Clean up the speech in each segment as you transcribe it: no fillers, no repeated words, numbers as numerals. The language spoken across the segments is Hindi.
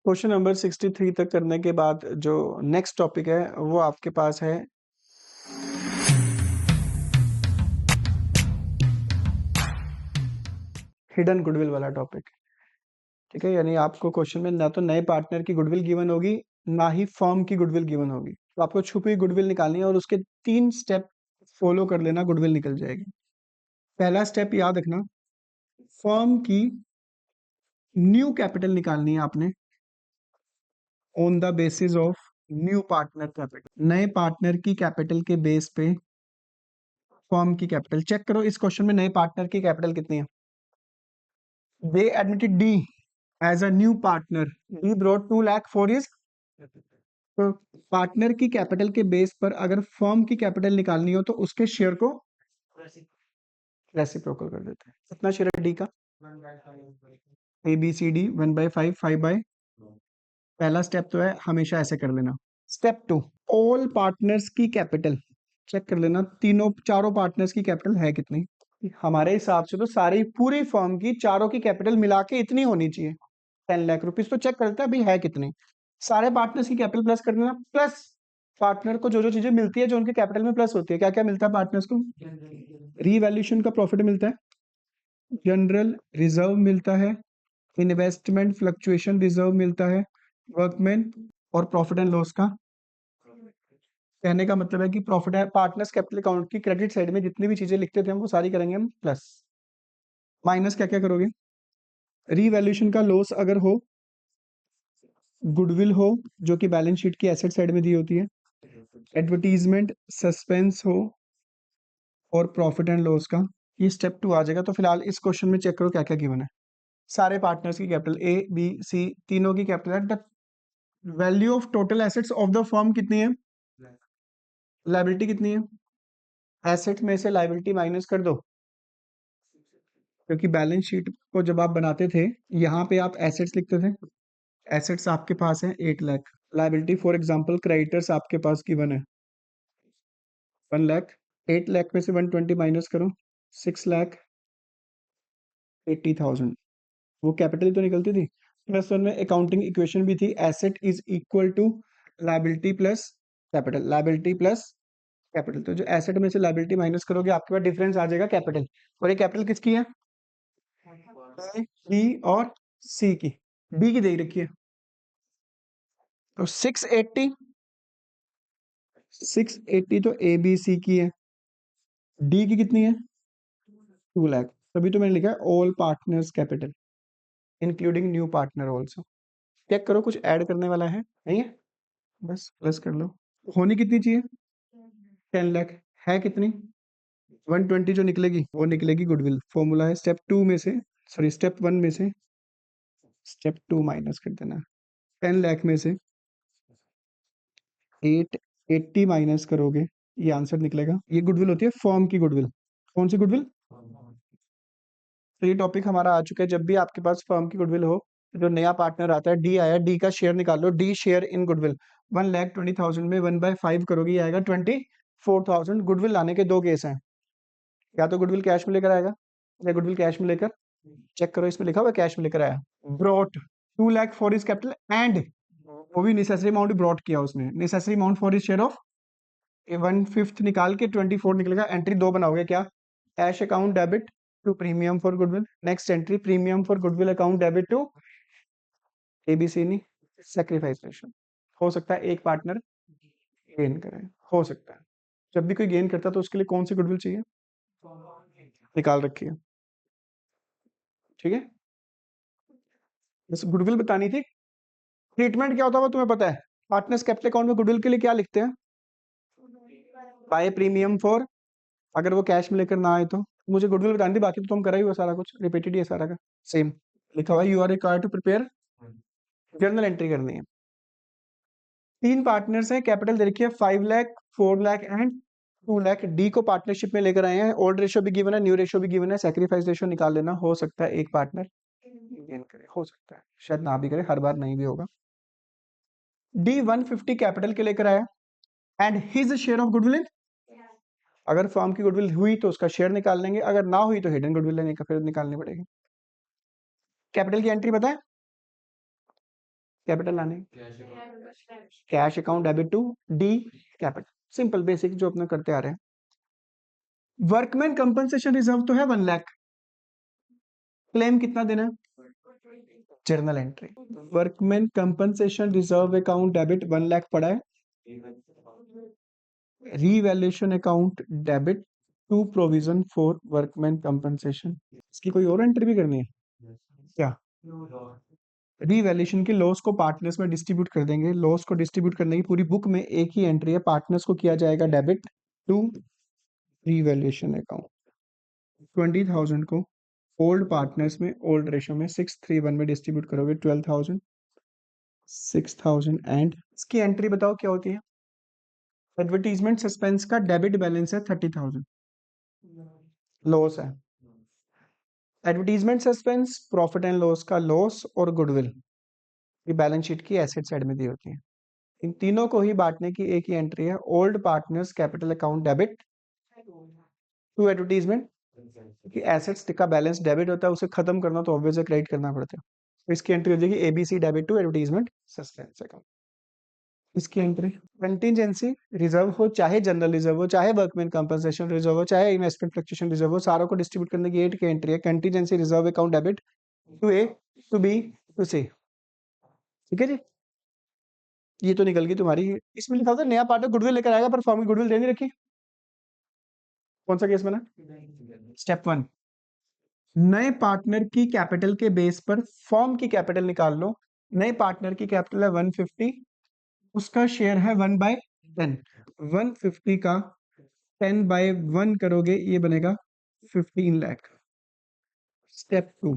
क्वेश्चन नंबर 63 तक करने के बाद जो नेक्स्ट टॉपिक है वो आपके पास है हिडन गुडविल वाला टॉपिक। ठीक है, यानी आपको क्वेश्चन में ना तो नए पार्टनर की गुडविल गिवन होगी, ना ही फर्म की गुडविल गिवन होगी। तो आपको छुपी हुई गुडविल निकालनी है और उसके 3 स्टेप फॉलो कर लेना, गुडविल निकल जाएगी। पहला स्टेप याद रखना, फर्म की न्यू कैपिटल निकालनी है आपने on the basis of new partner capital. नए पार्टनर की कैपिटल के बेस पे फर्म की कैपिटल चेक करो। इस क्वेश्चन में नए पार्टनर की कैपिटल कितनी है? They admitted D as a new partner, D brought 2 lakh for his. तो पार्टनर की कैपिटल के बेस पर अगर फर्म की कैपिटल निकालनी हो तो उसके शेयर को रेसिप्रोकल कर देते हैं। कितना शेयर है डी का? A B C D 1/5, 5/। पहला स्टेप तो है हमेशा ऐसे कर लेना। स्टेप 2, ऑल पार्टनर्स की कैपिटल चेक कर लेना, चारों पार्टनर्स की कैपिटल है कितनी। हमारे हिसाब से तो सारी पूरी फर्म की चारों की कैपिटल मिला के इतनी होनी चाहिए, 10 लाख रुपीज। तो चेक करते हैं अभी है कितनी। सारे पार्टनर्स की कैपिटल प्लस कर देना, प्लस पार्टनर को जो जो चीजें मिलती है जो उनके कैपिटल में प्लस होती है। क्या क्या मिलता है पार्टनर्स को? रीवैल्यूएशन का प्रॉफिट मिलता है, जनरल रिजर्व मिलता है, इन्वेस्टमेंट फ्लक्चुएशन रिजर्व मिलता है, वर्कमैन और प्रॉफिट एंड लॉस का। कहने का मतलब है कि प्रॉफिट है पार्टनर्स कैपिटल अकाउंट की क्रेडिट साइड में जितनी भी चीजें लिखते थे हम वो सारी करेंगे हम प्लस। माइनस क्या क्या करोगे? रीवैल्यूएशन का लॉस अगर हो, गुडविल हो जो कि बैलेंस शीट की एसेट साइड में दी होती है, एडवर्टीजमेंट सस्पेंस हो और प्रॉफिट एंड लॉस का। ये स्टेप 2 आ जाएगा। तो फिलहाल इस क्वेश्चन में चेक करो क्या क्या गिवन है। सारे पार्टनर्स की कैपिटल ए बी सी तीनों की कैपिटल है। The value of total assets of the firm कितनी है? लायबिलिटी कितनी है? एसेट में से लायबिलिटी माइनस कर दो, क्योंकि बैलेंस शीट को जब आप बनाते थे यहाँ पे आप एसेट्स लिखते थे। एसेट्स आपके पास है 8 lakh. Liability for example creditors आपके पास गिवन है 1 लाख। 8 लाख में से 120 माइनस करो, 6,80,000। वो कैपिटल तो निकलती थी। प्लस वन में अकाउंटिंग इक्वेशन भी थी, asset is equal to liability plus capital, liability plus capital. तो जो एसेट में से लायबिलिटी माइनस करोगे आपके पास डिफरेंस आ जाएगा कैपिटल। और ये कैपिटल किसकी है? ए, बी और सी की। बी की दे रखी है तो 680 तो ए बी सी की है। डी की कितनी है? 2 लाख। तभी तो मैंने लिखा है all partners capital including new partner also. Check करो कुछ ऐड करने वाला है नहीं है, बस प्लस कर लो। होनी कितनी चाहिए? 10 लाख। है कितनी? 120 जो निकलेगी वो निकलेगी गुडविल। फॉर्मूला है स्टेप 2 में से, सॉरी स्टेप 1 में से स्टेप 2 माइनस कर देना। 10 लाख में से 880 माइनस करोगे, ये आंसर निकलेगा। ये गुडविल होती है फर्म की गुडविल। कौन सी गुडविल? तो ये टॉपिक हमारा आ चुका है। जब भी आपके पास फर्म की गुडविल हो, जो नया पार्टनर आता है, डी आया, डी का शेयर निकाल लो, डी शेयर इन गुडविल। 1,20,000 में 1/5 करोगे, ये आएगा 24,000। गुडविल लाने के दो केस हैं, या तो गुडविल कैश में लेकर आएगा या गुडविल कैश में लेकर, चेक करो इसमें लिखा हुआ कैश में लेकर आया। Brought 2 lakh for his capital and वो भी नेसेसरी अमाउंट ब्रॉट किया उसने, necessary amount for his share of 1/5 निकाल के 24 निकलेगा। एंट्री 2 बनाओगे क्या? Cash account debit to premium for goodwill. Next entry premium for goodwill account debit to ABC नहीं, सेक्रीफाइस रेशियो। हो सकता है एक पार्टनर गेन करे, हो सकता है। जब भी कोई गेन करता है तो उसके लिए कौन सी गुडविल चाहिए? निकाल रखी है। ठीक है, बस गुडविल बतानी थी। ट्रीटमेंट क्या होता है वो तुम्हें पता है। पार्टनर्स कैपिटल अकाउंट में गुडविल के लिए क्या लिखते हैं? बाय प्रीमियम फॉर, अगर वो कैश में लेकर ना आए तो। मुझे गुडविल बतानी थी, बाकी तो तुम करा ही हुआ सारा कुछ, रिपीटेड ही है सारा का सेम। लिखा हुआ you are required to prepare journal entry करनी है। 3 पार्टनर्स हैं, कैपिटल दे रखी है 5 लाख, 4 लाख एंड 2 लाख। डी को पार्टनरशिप में लेकर आए हैं, ओल्ड रेशियो भी गिवन है, न्यू रेशियो भी गिवन है, सैक्रिफाइस रेशियो निकाल लेना। हो सकता है एक पार्टनर गेन करे, हो सकता है शायद ना भी करे, हर बार नहीं भी होगा। डी 150 कैपिटल के लेकर आया and his share of goodwill. अगर फर्म की गुडविल हुई तो उसका शेयर निकाल लेंगे, अगर ना हुई तो हिडन गुडविल लेने का फिर निकालनी पड़ेगी। कैपिटल की एंट्री पता है? कैपिटल लाने, cash account debit to D capital, simple basic जो अपने करते आ रहे हैं। वर्कमैन कंपनसेशन रिजर्व तो है 1 लाख, क्लेम कितना देना है, journal entry. Workman compensation reserve account debit 1 lakh पड़ा है, revaluation account debit to provision for workman compensation. इसकी कोई और एंट्री भी करनी है क्या? रीवैल्यूएशन के लॉस को पार्टनर्स में डिस्ट्रीब्यूट कर देंगे, लॉस को डिस्ट्रीब्यूट करने की पूरी बुक में एक ही एंट्री है, पार्टनर्स को किया जाएगा डेबिट टू रीवैल्यूएशन अकाउंट। 20,000 को ओल्ड पार्टनर्स में ओल्ड रेशो में 631 में डिस्ट्रीब्यूट करोगे, 12,000 6,000 एंड इसकी एंट्री बताओ क्या होती है। एडवर्टीजमेंट सस्पेंस का डेबिट बैलेंस है 30,000, लॉस है। Advertisement suspense, profit and loss का लॉस और गुडविल ये बैलेंस शीट की एसेट साइड में दी होती है। इन तीनों को ही बांटने की एक ही एंट्री है, old partners capital account debit to advertisement, कि एसेट्स का बैलेंस डेबिट होता है, उसे खत्म करना तो ऑब्वियसली क्रेडिट करना पड़ता है, तो इसकी एंट्री हो जाएगी ABC debit to advertisement suspense account. इसकी एंट्री कंटीजेंसी रिजर्व हो, चाहे जनरल रिजर्व हो, चाहे वर्कमैन कंपनसेशन रिजर्व हो, चाहे इन्वेस्टमेंट फ्लक्चुएशन रिजर्व हो, सारों को डिस्ट्रीब्यूट करने की एक एंट्री है, contingency reserve account debit to A to B to C. ठीक है जी, ये तो निकल गई तुम्हारी। इसमें लिखा था नया पार्टनर गुडविल लेकर आएगा पर फॉर्म की गुडविल दे नहीं रखी, कौन सा केस बना? स्टेप 1, नए पार्टनर की कैपिटल के बेस पर फॉर्म की कैपिटल निकाल लो। नए पार्टनर की कैपिटल है 150, उसका शेयर है 1/10, 150 का 10/1 करोगे ये बनेगा 15 लाख। स्टेप 2,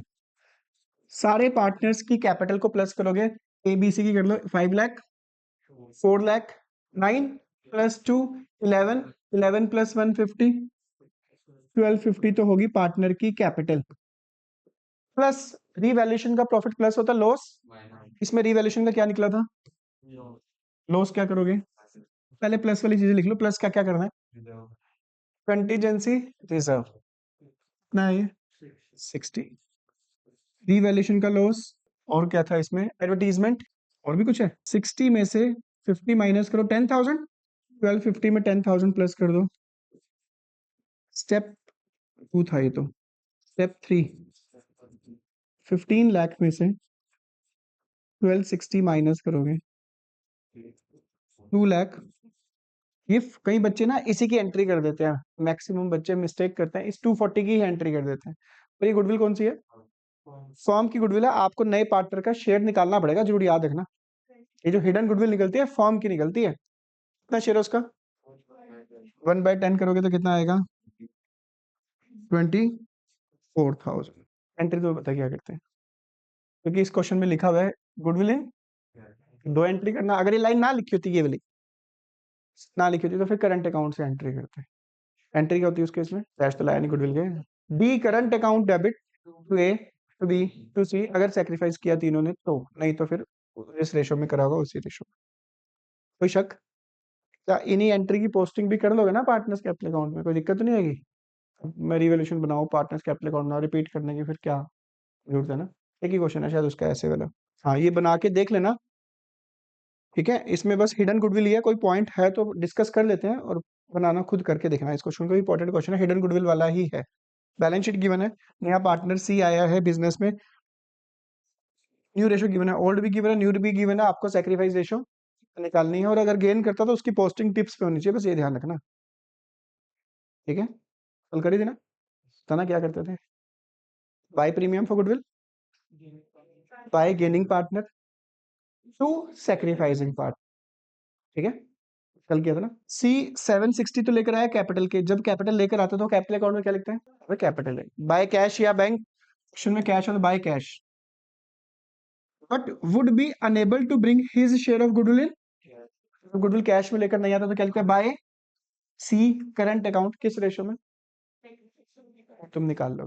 सारे पार्टनर्स की कैपिटल को प्लस करोगे, एबीसी की कर लो 5 लाख, 4 लाख, 9 प्लस 2 11, 11 प्लस 150 1250 तो होगी पार्टनर की कैपिटल, प्लस रीवैल्यूएशन का प्रॉफिट प्लस होता लॉस, इसमें रीवैल्यूएशन का क्या निकला था, लॉस क्या करोगे, पहले प्लस वाली चीजें लिख लो, प्लस क्या क्या करना है, कंटीजेंसी रिजर्व कितना है ये 60, रीवैल्यूएशन का लॉस, और क्या था इसमें एडवर्टीजमेंट, और भी कुछ है। 60 में से 50 माइनस करो 10,000, 1250 में 10,000 प्लस कर दो। स्टेप 2 था ये तो। स्टेप 3, 15 लाख में से 1260 माइनस करोगे 2 लाख। ये कई बच्चे ना इसी की एंट्री कर देते हैं, मैक्सिमम बच्चे मिस्टेक करते हैं, इस 240 की ही एंट्री कर देते हैं। और ये गुडविल कौन सी है, फॉर्म की गुडविल है, आपको नए पार्टनर का शेयर निकालना पड़ेगा, जरूर याद रखना। ये जो हिडन गुडविल निकलती है फॉर्म की निकलती है, कितना शेयर है उसका, 1/10 करोगे तो कितना आएगा 24,000। एंट्री तो बता क्या करते हैं, क्योंकि इस क्वेश्चन में लिखा हुआ है गुडविल इन 2 एंट्री करना, अगर ये लाइन ना लिखी होती, ये वाली ना लिखी होती तो फिर करंट अकाउंट से एंट्री करते हैं। एंट्री क्या होती है उस केस में, कैश तो लाया नहीं गुडविल के, D current account debit to A to B to C, अगर सेक्रीफाइस किया तीनों ने तो, नहीं तो फिर जिस रेशो में करा होगा उसी रेशो में। कोई शक? क्या इन्हीं एंट्री की पोस्टिंग भी कर लोगे ना पार्टनर्स कैपिटल अकाउंट में, कोई दिक्कत तो नहीं आएगी? मैं रिवोल्यूशन बनाऊं पार्टनर्स कैपिटल अकाउंट बनाऊं, रिपीट करने की फिर क्या जरूरत है ना, एक ही क्वेश्चन है शायद उसका ऐसे वाला। हाँ ये बना के देख लेना, ठीक है। इसमें बस हिडन गुडविल ही है, कोई पॉइंट है तो डिस्कस कर लेते हैं, और बनाना खुद करके देखना। इस क्वेश्चन को इंपॉर्टेंट क्वेश्चन है, हिडन गुडविल वाला ही है। बैलेंस शीट गिवन है, नया पार्टनर सी आया है बिजनेस में, न्यू रेशो गिवन है, ओल्ड भी गिवन है, न्यू भी गिवन है, आपको सैक्रिफाइस रेशो निकालनी है, और अगर गेन करता तो उसकी पोस्टिंग टिप्स पे होनी चाहिए, बस ये ध्यान रखना, ठीक है। कल करी थी ना, बताना क्या करते थे, by premium for goodwill, by gaining partner to sacrificing part, ठीक है। कल किया था ना। सी 760 तो लेकर आया कैपिटल के, जब कैपिटल लेकर आता तो कैपिटल अकाउंट में क्या लिखते हैं, कैपिटल है, बाय कैश या बैंक, ऑप्शन में कैश है तो by cash, but would be unable to bring his share of goodwill in, goodwill cash में लेकर नहीं आता तो क्या लिखते हैं, बाय सी करंट अकाउंट, किस रेशो में, तुम निकाल लो।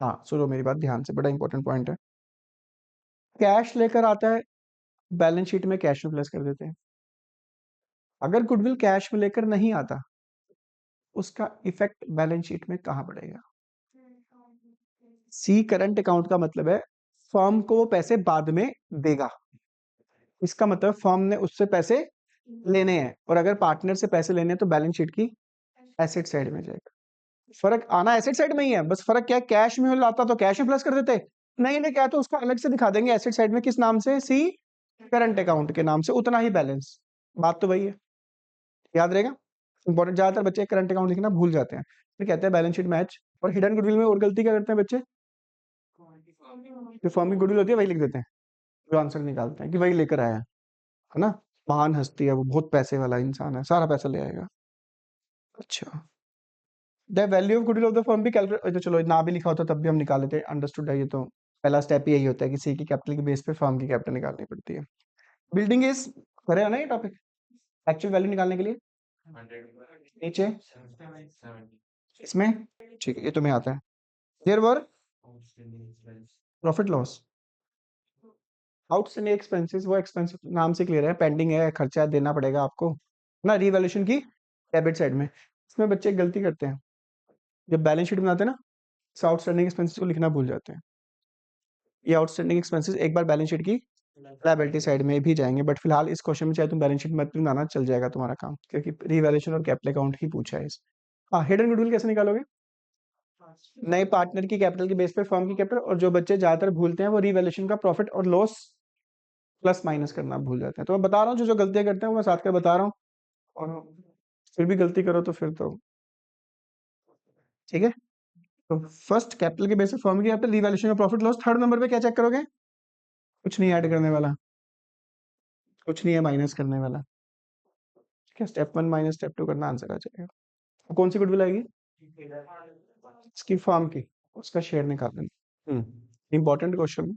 हाँ सुनो मेरी बात ध्यान से, बड़ा इंपॉर्टेंट पॉइंट है। कैश लेकर आता है, बैलेंस शीट में कैश में प्लस कर देते हैं। अगर गुडविल कैश में लेकर नहीं आता, उसका इफेक्ट बैलेंस शीट में कहां पड़ेगा, सी करंट अकाउंट का मतलब है फर्म को वो पैसे बाद में देगा, इसका मतलब फर्म ने उससे पैसे लेने हैं, और अगर पार्टनर से पैसे लेने हैं तो बैलेंस शीट की एसेट साइड में जाएगा। फर्क आना एसेट साइड में ही है, बस फर्क क्या है, कैश में लाता तो कैश में प्लस कर देते, नहीं लेके आया तो उसको अलग से दिखा देंगे एसेट साइड में, किस नाम से, सी करंट अकाउंट के नाम से, उतना ही बैलेंस। बात तो वही है, याद रहेगा। इंपॉर्टेंट, ज्यादातर बच्चे करंट अकाउंट लिखना भूल जाते हैं, फिर कहते हैं बैलेंस शीट मैच। और हिडन गुडविल में और गलती क्या करते हैं बच्चे, जो फर्म की गुडविल होती है वही लिख देते हैं, जो आंसर निकालते हैं कि वही लेकर आया है ना, महान हस्ती है वो, बहुत पैसे वाला इंसान है, सारा पैसा ले आएगा। अच्छा, the value of goodwill of the firm भी कैलकुलेट, तो चलो ना भी लिखा होता तब भी हम निकाल लेते हैं, अंडरस्टूड है ये तो। पहला स्टेप ही यही होता है कि सी की कैपिटल के बेस पे फर्म की कैपिटल निकालनी पड़ती है। बिल्डिंग इज, करे ना ये टॉपिक, एक्चुअल वैल्यू निकालने के लिए नीचे इसमें, ठीक है ये तुम्हें आता है। There were profit loss, outstanding expenses, वो एक्सपेंस नाम से क्लियर है, पेंडिंग है, खर्चा देना पड़ेगा आपको ना, रीवैल्यूएशन की डेबिट साइड में। इसमें बच्चे एक गलती करते हैं, जब बैलेंस शीट बनाते हैं ना, इस आउटस्टैंडिंग एक्सपेंसेस को लिखना भूल जाते हैं। ये आउटस्टैंडिंग एक्सपेंसेस एक बार बैलेंस शीट की लायबिलिटी साइड में भी जाएंगे, बट फिलहाल इस क्वेश्चन में चाहे तुम बैलेंस शीट मत भी बनाना, चल जाएगा तुम्हारा काम, क्योंकि रीवैल्यूएशन और कैपिटल अकाउंट ही पूछा है इस। हाँ, हिडन गुडविल कैसे निकालोगे, नए पार्टनर की कैपिटल के बेस पे फर्म की कैपिटल, और जो बच्चे ज्यादातर भूलते हैं वो रीवैल्यूएशन का प्रॉफिट और लॉस प्लस माइनस करना भूल जाते हैं। तो मैं बता रहा हूँ, जो जो गलतियां करते हैं वो मैं साथ कर बता रहा हूँ, और फिर भी गलती करो तो फिर तो ठीक है। तो फर्स्ट कैपिटल के बेस पे फर्म की कैपिटल, रीवैल्यूएशन का प्रॉफिट लॉस। थर्ड नंबर पे क्या चेक करोगे, कुछ नहीं ऐड करने वाला, कुछ नहीं है माइनस करने वाला, ठीक है। स्टेप 1 माइनस स्टेप 2 करना, आंसर आ जाएगा। तो कौन सी गुडविल आएगी, इसकी फर्म की, उसका शेयर निकाल देना। इंपॉर्टेंट क्वेश्चन,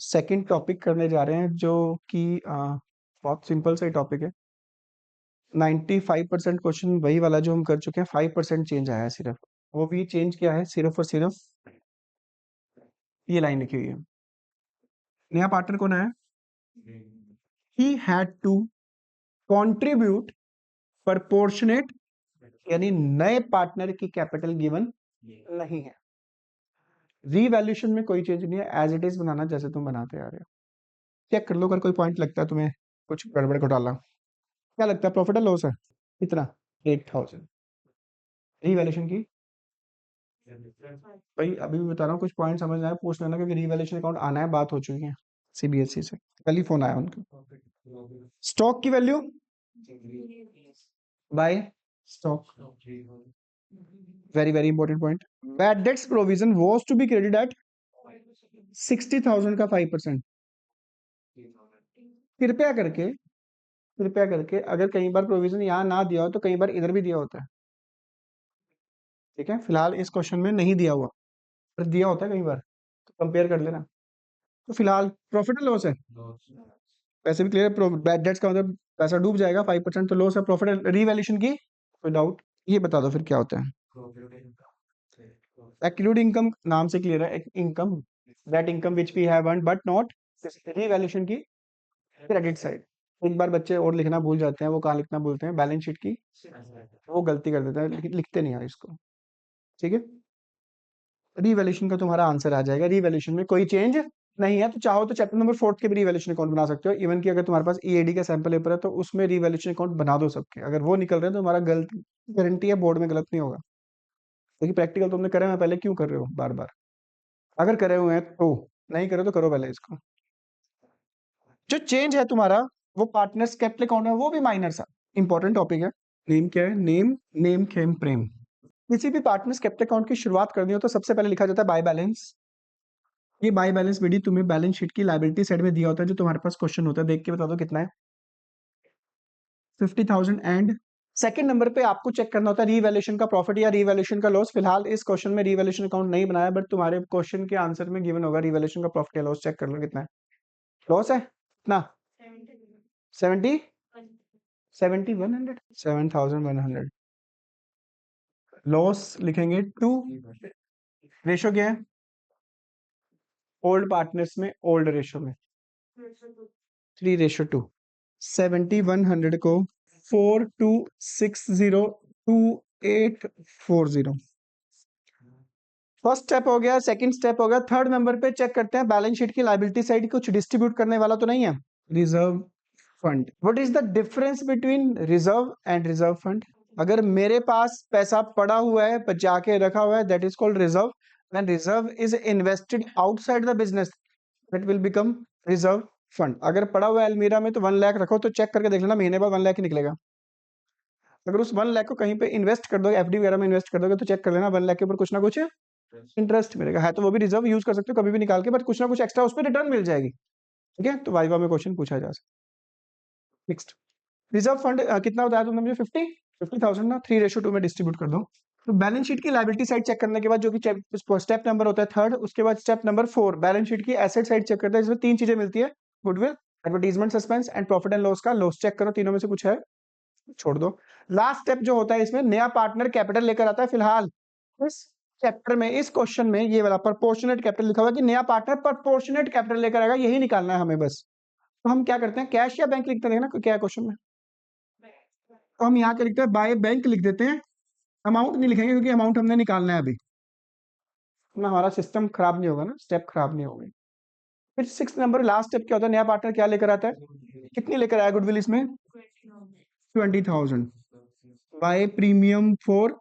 सेकंड टॉपिक करने जा रहे हैं, जो कि बहुत सिंपल सा टॉपिक है। 95% क्वेश्चन वही वाला जो हम कर चुके हैं, 5% चेंज आया है सिर्फ। वो भी चेंज किया है सिर्फ और सिर्फ, ये लाइन लिखी हुई है। नया पार्टनर कौन है, he had to contribute proportionate, यानी नए पार्टनर की कैपिटल गिवन नहीं है। रीवैल्यूएशन में कोई चेंज नहीं है, एज इट इज बनाना जैसे तुम बनाते आ रहे हो। चेक कर लो, अगर कोई पॉइंट लगता है तुम्हें कुछ गड़बड़ घोटाला, क्या लगता है, प्रॉफिट है लॉस है, कितना, 8000। रीवैल्यूएशन की, भाई अभी भी बता रहा हूँ, कुछ पॉइंट समझ आए पूछ लेना, क्योंकि रीवैल्यूएशन अकाउंट आना है, बात हो चुकी है सीबीएसई से, कल ही फोन आया उनका। स्टॉक की value by stock, very very important point. Bad debts provision was to be credit at 60,000 का 5%। कृपया करके, कृपया करके, अगर कई बार प्रोविजन यहाँ ना दिया हो तो कई बार इधर भी दिया होता है, ठीक है। फिलहाल इस क्वेश्चन में नहीं दिया हुआ, पर दिया होता है कई बार, तो कंपेयर कर लेना। तो फिलहाल प्रॉफिट है लॉस है, वैसे भी क्लियर है, बैड डेट्स का मतलब पैसा डूब जाएगा, 5% तो लॉस है, प्रॉफिट है, रीवैल्यूएशन की कोई डाउट, ये बता दो फिर क्या होता है। एक्रूड इनकम नाम से क्लियर है, income, that income which we have earned but not, revaluation की क्रेडिट साइड। एक बार बच्चे और लिखना भूल जाते हैं, वो कहाँ लिखना भूलते हैं, बैलेंस शीट की, वो गलती कर देते हैं, लिखते नहीं है इसको, ठीक है। रीवैल्यूएशन का तुम्हारा आंसर आ जाएगा, रीवैल्यूएशन में कोई चेंज नहीं है। तो चाहो तो चैप्टर नंबर 4 के भी रीवैल्यूएशन अकाउंट बना सकते हो, इवन कि अगर तुम्हारे पास ईएडी का सैंपल पेपर है तो उसमें रीवैल्यूएशन अकाउंट बना दो सबके, अगर वो निकल रहे हैं तो तुम्हारा गलत, गारंटी है बोर्ड में गलत नहीं होगा, क्योंकि प्रैक्टिकल तुमने करे हुए, पहले क्यों कर रहे हो बार बार, अगर करे हुए हैं तो, नहीं करे तो करो पहले इसको। जो चेंज है तुम्हारा, वो पार्टनर्स कैपिटल अकाउंट है, वो भी माइनर सा इंपॉर्टेंट टॉपिक है। नेम क्या है, नेम, नेम खेम प्रेम। किसी भी पार्टनर्स कैपिटल अकाउंट की शुरुआत करनी हो तो सबसे पहले लिखा जाता है बाय बैलेंस। ये बाय बैलेंस विधि तुम्हें बैलेंस शीट की लायबिलिटी साइड में दिया होता है, जो तुम्हारे पास क्वेश्चन होता है, देख के बता दो कितना है, 50,000। एंड सेकंड नंबर पे आपको चेक करना होता है रीवैल्यूएशन का प्रॉफिट या रीवैल्यूएशन का लॉस। फिलहाल इस क्वेश्चन में रीवैल्यूएशन अकाउंट नहीं बनाया, बट तुम्हारे क्वेश्चन के आंसर में गिवन होगा रीवैल्यूएशन का प्रॉफिट या लॉस, चेक कर लो कितना है, लॉस है कितना, 70, 7100, 7100, लॉस लिखेंगे 2, रेशो क्या है, ओल्ड पार्टनर्स में ओल्ड रेशो में 3:2, 7100 को 42602840, फर्स्ट स्टेप हो गया, सेकंड स्टेप हो गया। थर्ड नंबर पे चेक करते हैं बैलेंस शीट की लायबिलिटी साइड कुछ डिस्ट्रीब्यूट करने वाला तो नहीं है, reserve fund. What is the difference between reserve and reserve fund? अगर मेरे पास पैसा पड़ा हुआ है, बचा के रखा हुआ है, that is called reserve. When reserve is invested outside the business, that will become reserve fund. अगर पड़ा हुआ है अलमीरा में तो 1 लाख रखो, तो चेक करके देख लेना महीने बाद 1 लाख ही निकलेगा। अगर उस 1 लाख को कहीं पे इन्वेस्ट कर दोगे, एफडी वगैरह में इन्वेस्ट कर दोगे, तो चेक कर लेना 1 लाख के ऊपर कुछ ना कुछ इंटरेस्ट मिलेगा। है तो वो भी रिजर्व यूज कर सकते हो कभी भी निकाल के, बट कुछ ना कुछ एक्स्ट्रा उस पर रिटर्न मिल जाएगी। ठीक है, तो वाइवा में क्वेश्चन पूछा जा सकता है। नेक्स्ट, रिजर्व फंड कितना बताया तुमने मुझे? 50,000 ना, 3:2 में डिस्ट्रीब्यूट कर दो। तो बैलेंस शीट की लायबिलिटी साइड चेक करने के बाद, जो कि स्टेप नंबर होता है 3rd, उसके बाद स्टेप नंबर 4 बैलेंस शीट की एसेट साइड चेक करते हैं, जिसमें 3 चीजें मिलती है, goodwill, advertisement suspense and profit and loss का लॉस चेक करो, तीनों में से कुछ है छोड़ दो। लास्ट स्टेप जो होता है इसमें, नया पार्टनर कैपिटल लेकर आता है। फिलहाल इस चैप्टर में, इस क्वेश्चन में ये वाला प्रोपोर्शनेट कैपिटल लिखा हुआ है कि नया पार्टनर प्रोपोर्शनेट कैपिटल लेकर आएगा, यही निकालना है हमें बस। तो हम क्या करते हैं, कैश या बैंक लिखते हैं ना, क्या है क्वेश्चन में, तो हम यहाँ क्या लिखते हैं, बाय बैंक लिख देते हैं। अमाउंट नहीं लिखेंगे क्योंकि अमाउंट हमने निकालना है अभी, ना हमारा सिस्टम खराब नहीं होगा ना, स्टेप खराब नहीं होगी। फिर 6 नंबर लास्ट स्टेप क्या होता है, नया पार्टनर क्या लेकर आता है, कितनी लेकर आया गुडविल इसमें, 20,000 by premium for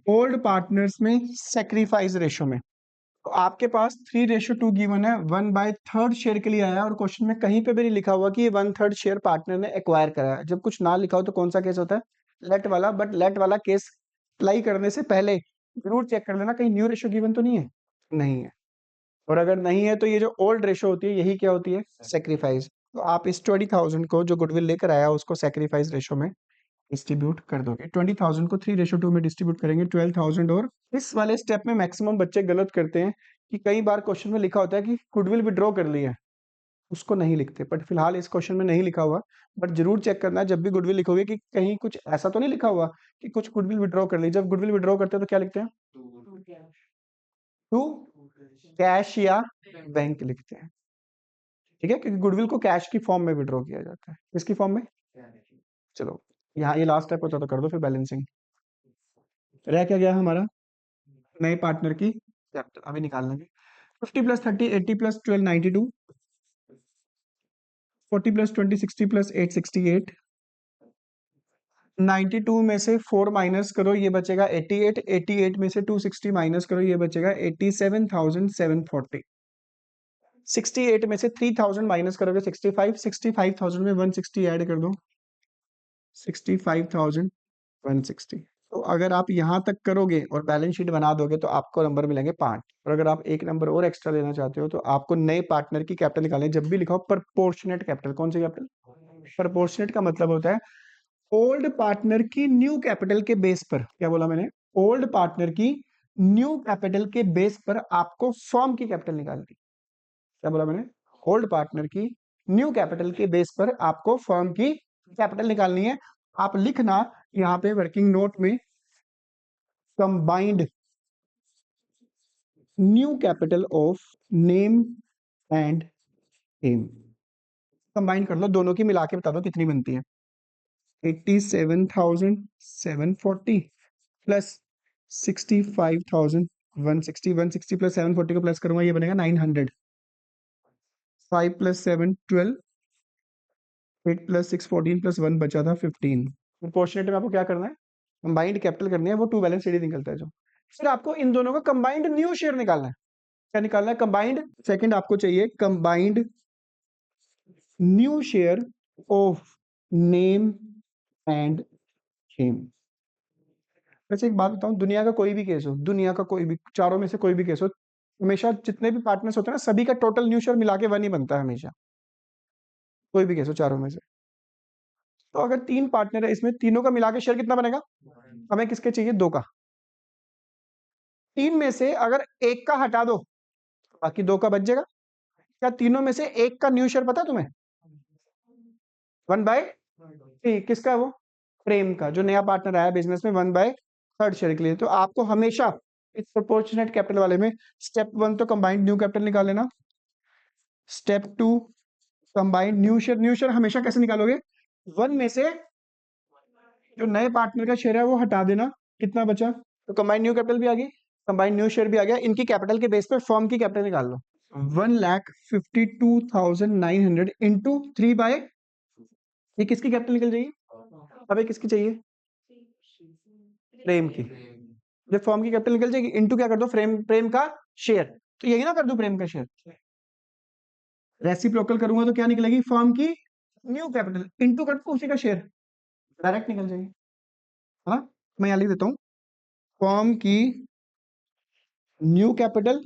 old partners में सेक्रीफाइस रेशो में। तो आपके पास 3:2 गिवन है, 1/3 शेयर के लिए आया, और क्वेश्चन में कहीं पे भी नहीं लिखा हुआ कि ये 1/3 शेयर पार्टनर ने एक्वायर करा है। जब कुछ ना लिखा हो तो कौन सा केस होता है, लेट वाला। बट लेट वाला केस अप्लाई करने से पहले जरूर चेक कर लेना कहीं न्यू रेशो गिवन तो नहीं है, नहीं है। और अगर नहीं है तो ये जो ओल्ड रेशो होती है यही क्या होती है, सेक्रीफाइस। तो आप इस 20,000 को जो गुडविल लेकर आया उसको सेक्रीफाइस रेशो में डिस्ट्रीब्यूट कर दोगे। 20,000 को 3:2 में डिस्ट्रीब्यूट करेंगे 12,000। और इस वाले स्टेप में मैक्सिमम बच्चे गलत करते हैं कि कई बार क्वेश्चन में लिखा होता है कि गुडविल विड्रॉ कर लिया है, उसको नहीं लिखते। बट फिलहाल इस क्वेश्चन में नहीं लिखा हुआ, बट जरूर चेक करना जब भी गुडविल लिखोगे कि कहीं कुछ ऐसा तो नहीं लिखा हुआ कि कुछ गुडविल विड्रॉ कर ली। जब गुडविल विड्रॉ करते हैं तो क्या लिखते हैं, टू कैश या बैंक लिखते हैं। ठीक है, क्योंकि गुडविल को कैश की फॉर्म में विड्रॉ किया जाता है। किसकी फॉर्म में, चलो यहाँ ये लास्ट स्टेप होता तो कर दो, फिर बैलेंसिंग रह क्या गया हमारा, नए पार्टनर की कैपिटल अभी निकाल लेंगे। 50+30 80+12 92, 40+20 60+8 68, 92 में से 4 माइनस करो ये बचेगा 88, 88 में से 260 माइनस करो ये बचेगा 87,740, 68 में से 3,000 माइनस करोगे 65, 65,000 में 160 ऐड कर दो, 65,160। तो अगर आप यहां तक करोगे और बैलेंस शीट बना दोगे तो आपको नंबर मिलेंगे 5। और अगर आप एक नंबर और एक्स्ट्रा लेना चाहते हो तो आपको नए पार्टनर की कैपिटल निकालनी है। जब भी लिखा हो प्रोपोर्शनेट कैपिटल, कौन सी कैपिटल, प्रोपोर्शनेट का मतलब होता है ओल्ड पार्टनर की न्यू कैपिटल के बेस पर। क्या बोला मैंने, ओल्ड पार्टनर की न्यू कैपिटल के बेस पर आपको फर्म की कैपिटल निकालनी। क्या बोला मैंने, ओल्ड पार्टनर की न्यू कैपिटल के बेस पर आपको फर्म की कैपिटल निकालनी है। आप लिखना यहाँ पे वर्किंग नोट में, combined new capital of name and M. Combine कर लो दोनों की, मिला के बता दो कितनी बनती है। 87,740 प्लस 65,160, 160 प्लस 740 को प्लस करूंगा ये बनेगा 900। 5 प्लस 7 12, 8 प्लस 6 14 प्लस 1 बचा था 15। प्रोपोर्शनेट में आपको क्या करना है, कंबाइंड कैपिटल करनी है, वो टू बैलेंस शीट निकलता है जो। फिर आपको इन दोनों का कंबाइंड न्यू शेयर निकालना है। क्या निकालना है, कंबाइंड। सेकंड आपको चाहिए combined new share of name and fame. वैसे एक बात बताऊं, दुनिया का कोई भी केस हो, दुनिया का कोई भी, चारों में से कोई भी केस हो, हमेशा जितने भी पार्टनर्स होते हैं ना, सभी का टोटल न्यू शेयर मिला के 1 ही बनता है हमेशा, कोई भी केस हो चारों में से। तो अगर 3 पार्टनर है, इसमें तीनों का मिला के शेयर कितना बनेगा, हमें किसके चाहिए, 2 का। 3 में से अगर 1 का हटा दो बाकी 2 का बच जाएगा। क्या तीनों में से 1 का न्यू शेयर पता है तुम्हें, 1/3 किसका है वो, प्रेम का, जो नया पार्टनर आया बिजनेस में 1/3 शेयर के लिए। तो आपको हमेशा इस प्रोपोर्शनेट कैपिटल वाले में स्टेप 1 तो कंबाइंड न्यू कैपिटल निकाल लेना, step 2 combined new share. New share हमेशा कैसे निकालोगे, 1 में से जो नए पार्टनर का शेयर है वो हटा देना, कितना बचा, तो कंबाइंड न्यू कैपिटल भी आ गई, कंबाइंड न्यू शेयर भी आ गया। इनकी कैपिटल के बेस पे फर्म की कैपिटल निकाल लो। 1,52,900 इंटू 3 बाय, ये किसकी कैपिटल निकल जाएगी? अब ये किसकी चाहिए? प्रेम की। जब फॉर्म की कैपिटल निकल जाएगी इंटू क्या कर दो, प्रेम का शेयर, तो यही ना कर दो प्रेम का शेयर। रेसिप्रोकल करूंगा तो क्या निकलेगी? फॉर्म की न्यू कैपिटल इंटू कर दो उसी का शेयर, डायरेक्ट निकल जाएगी। हाँ, मैं यहाँ लिख देता हूँ, फॉर्म की new capital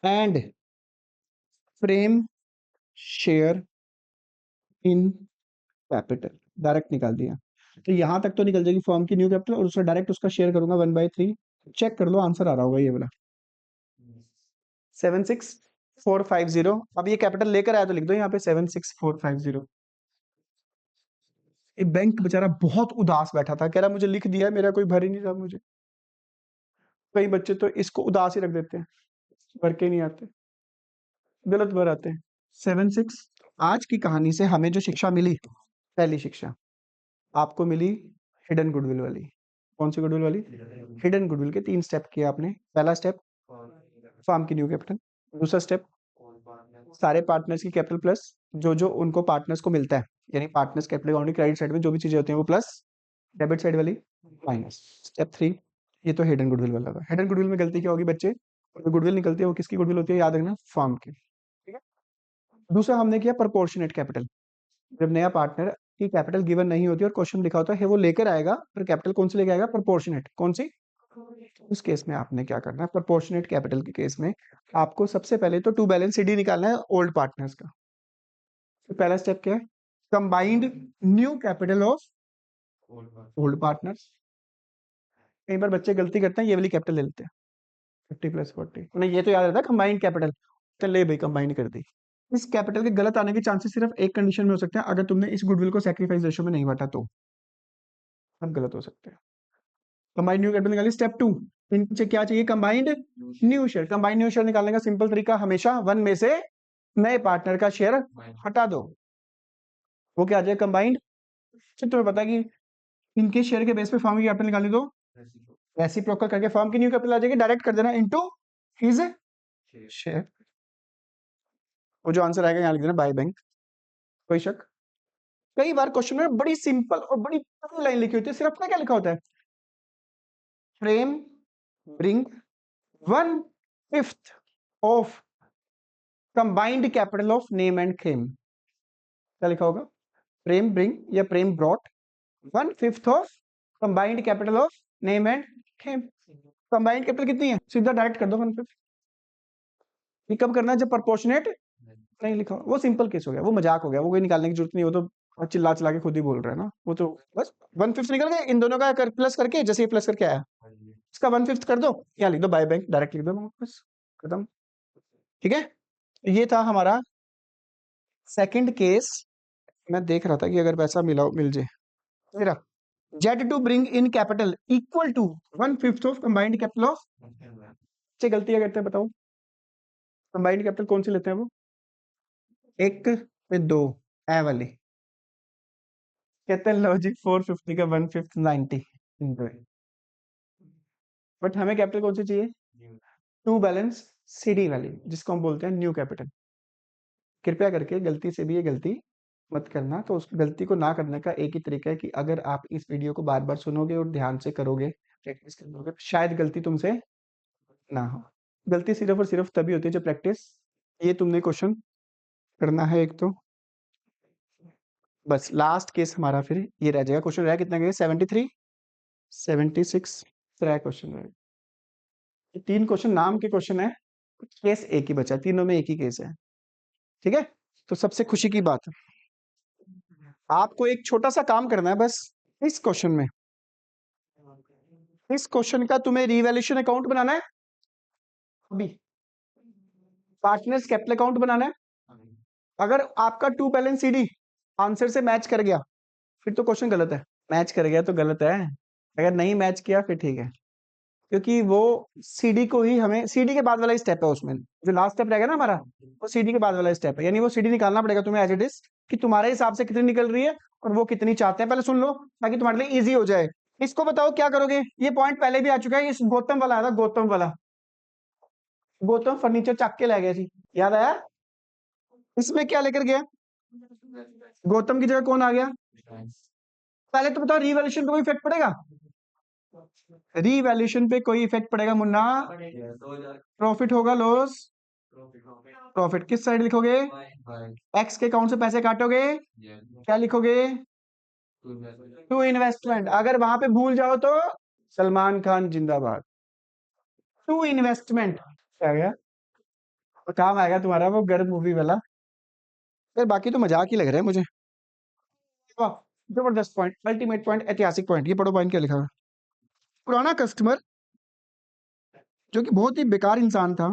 and frame share in capital, direct निकाल दिया। तो यहां तक तो निकल जाएगी फॉर्म की न्यू कैपिटल, और उससे डायरेक्ट उसका शेयर करूंगा 1/3। चेक कर लो, आंसर आ रहा होगा ये वाला 76450। अब ये कैपिटल लेकर आया तो लिख दो यहाँ पे 76450। ये बैंक बेचारा बहुत उदास बैठा था, कह रहा मुझे लिख दिया, मेरा कोई भर ही नहीं रहा मुझे। कई बच्चे तो इसको उदास ही रख देते हैं, भर के नहीं आते, गलत भर आते हैं। 76। आज की कहानी से हमें जो शिक्षा मिली, पहली शिक्षा आपको मिली हिडन गुडविल वाली। कौन सी गुडविल वाली? हिडन गुडविल के 3 स्टेप किए आपने। पहला स्टेप फॉर्म की न्यू कैपिटल, दूसरा स्टेप सारे पार्टनर्स की कैपिटल प्लस जो जो उनको पार्टनर्स को मिलता है, यानी partners capital account credit side में जो भी चीजें होती हैं वो प्लस, डेबिट साइड वाली माइनस। स्टेप 3 ये तो हिडन गुडविल वाला था। हिडन गुडविल में गलती क्या होगी बच्चे? जो गुडविल निकलती है वो किसकी गुडविल होती है? याद रखना, फॉर्म की। ठीक है। दूसरा हमने किया प्रोपोर्शनेट कैपिटल। जब नया पार्टनर की कैपिटल गिवन नहीं होती और क्वेश्चन लिखा होता है वो लेकर आएगा, पर कैपिटल कौन सी लेके आएगा? प्रोपोर्शनेट। कौन सी? उस केस में आपने क्या करना है, प्रोपोर्शनेट कैपिटल के केस में आपको सबसे पहले तो टू बैलेंस सीडी निकालना है ओल्ड पार्टनर्स का। तो पहला स्टेप क्या है? Combined new capital of old partners. कई बार बच्चे गलती करते हैं, ये वाली कैपिटल ले लेते हैं 50 + 40, उन्हें ये तो याद रहता है कंबाइंड कैपिटल, तो ले भाई कंबाइंड कर दी। इस कैपिटल के गलत आने के चांसेस सिर्फ एक कंडीशन में हो सकते हैं, अगर तुमने इस गुडविल को सैक्रिफाइस रेशियो में नहीं बांटा तो अब गलत हो सकते हैं। कंबाइंड न्यू कैपिटल निकाली। स्टेप 2 इनसे क्या चाहिए? Combined new share. Combined new share निकालने का सिंपल तरीका, हमेशा 1 में से नए पार्टनर का शेयर हटा दो, वो क्या आ जाए? कंबाइंड। फिर तुम्हें पता है कि इनके शेयर के बेस पे फॉर्म की कैपिटल निकालनी, तो रेसिप्रोकल करके फॉर्म की न्यू कैपिटल आ जाएगी, डायरेक्ट कर देना इनटू हिज शेयर। वो जो आंसर आएगा यहाँ लिख देना बाय बैंक। कोई शक? कई बार क्वेश्चन में बड़ी सिंपल और बड़ी पतली लाइन लिखी होती है, सिर्फ क्या लिखा होता है? Frame bring 1/5 of combined capital of name and Khem. क्या लिखा होगा? फ्रेम ब्रिंग या frame brought 1/5 of combined capital of name and Khem. Combined capital कितनी है? सीधा डायरेक्ट कर दो 1/5। ये कब करना है? जब प्रोपोर्शनेट नहीं लिखा, वो सिंपल केस हो गया, वो मजाक हो गया, वो कोई निकालने की जरूरत नहीं, वो तो चिल्ला चिल्ला के खुद ही बोल रहा है ना, वो तो बस 1/5 निकल गया इन दोनों का प्लस करके, जैसे ये प्लस करके आया इसका 1/5 कर दो, यहाँ लिख दो बाय बैंक, डायरेक्ट लिख दो, बस खत्म। ठीक है, ये था हमारा सेकंड केस। मैं देख रहा था कि अगर पैसा मिल जाए मेरा, Z to bring in capital equal to 1/5 of combined capital of. बच्चे गलतियां करते हैं, बताओ कंबाइंड कैपिटल कौन सी लेते हैं? वो 1 पे 2 ए वाली, कहते हैं लो जी 450 का 1/5 90। बट हमें कैपिटल कौन सी चाहिए? टू बैलेंस सीडी वाली, जिसको हम बोलते हैं न्यू कैपिटल। कृपया करके गलती से भी ये गलती मत करना। तो उस गलती को ना करने का एक ही तरीका है कि अगर आप इस वीडियो को बार बार सुनोगे और ध्यान से करोगे, प्रैक्टिस करोगे, शायद गलती तुमसे ना हो। गलती सिर्फ और सिर्फ तभी होती है जब प्रैक्टिस। ये तुमने क्वेश्चन करना है एक, तो बस लास्ट केस हमारा फिर ये रह जाएगा। क्वेश्चन रहा कितना? 73 76 रहा क्वेश्चन रहा। ये 3 क्वेश्चन नाम के क्वेश्चन है, केस एक ही बचा, तीनों में एक ही केस है। ठीक है, तो सबसे खुशी की बात, आपको एक छोटा सा काम करना है बस। इस क्वेश्चन में, इस क्वेश्चन का तुम्हें रिवैल्यूएशन अकाउंट बनाना है, अभी पार्टनर्स कैपिटल अकाउंट बनाना है। अगर आपका टू बैलेंस सीडी आंसर से मैच कर गया फिर तो क्वेश्चन गलत है, मैच कर गया तो गलत है, अगर नहीं मैच किया फिर ठीक है, क्योंकि वो सीडी को ही हमें, सीडी के बाद वाला स्टेप है उसमें, जो लास्ट स्टेप रहेगा ना हमारा, वो सीडी के बाद वाला स्टेप है, यानी वो सीडी निकालना पड़ेगा तुम्हें एज इट इज, कि तुम्हारे हिसाब से कितनी निकल रही है और वो कितनी चाहते हैं। पहले सुन लो ताकि तुम्हारे लिए इजी हो जाए। इसको बताओ क्या करोगे? ये पॉइंट पहले भी आ चुका है, इस गौतम वाला आया था, गौतम वाला, गौतम फर्नीचर चक के ले गया जी, याद आया? इसमें क्या लेकर गया? गौतम की जगह कौन आ गया? पहले तो बताओ, रीवैल्यूएशन पे कोई इफेक्ट पड़ेगा? रीवैल्यूएशन पे कोई इफेक्ट पड़ेगा मुन्ना? प्रॉफिट होगा लॉस? प्रॉफिट किस साइड लिखोगे? एक्स के अकाउंट से पैसे काटोगे, क्या लिखोगे? To investment. अगर वहां पे भूल जाओ तो सलमान खान जिंदाबाद। टू इन्वेस्टमेंट क्या गया? और काम आएगा तुम्हारा वो गर्म मूवी वाला। यार बाकी तो मजाक ही लग रहा है मुझे। वाह, जबरदस्त पॉइंट, अल्टीमेट पॉइंट, ऐतिहासिक पॉइंट। ये पढ़ो पॉइंट क्या लिखा है। पुराना कस्टमर जो कि बहुत ही बेकार इंसान था,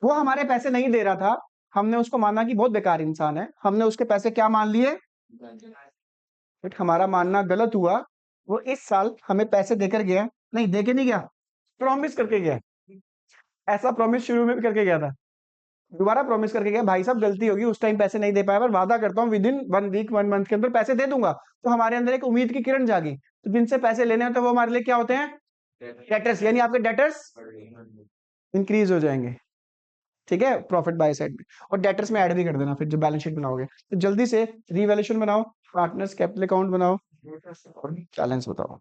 वो हमारे पैसे नहीं दे रहा था, हमने उसको माना कि बहुत बेकार इंसान है, हमने उसके पैसे क्या मान लिए? बट हमारा मानना गलत हुआ। वो इस साल हमें पैसे देकर गया, नहीं देके नहीं गया, प्रॉमिस करके गया। ऐसा प्रॉमिस शुरू में भी करके गया था, दोबारा प्रॉमिस करके गया भाई साहब गलती होगी, उस टाइम पैसे नहीं दे पाया, पर वादा करता हूँ विद इन 1 वीक 1 मंथ के अंदर पैसे दे दूंगा। तो हमारे अंदर एक उम्मीद की किरण जागी, तो जिनसे पैसे लेने होते हैं वो हमारे लिए क्या होते हैं? डेटर्स, यानी आपके डेटर्स इंक्रीज हो जाएंगे। ठीक है, प्रॉफिट बाय साइड में, और डेटर्स में ऐड भी कर देना फिर जब बैलेंस शीट बनाओगे। तो जल्दी से रीवैल्यूएशन बनाओ, पार्टनर्स कैपिटल अकाउंट बनाओ और बैलेंस बताओ।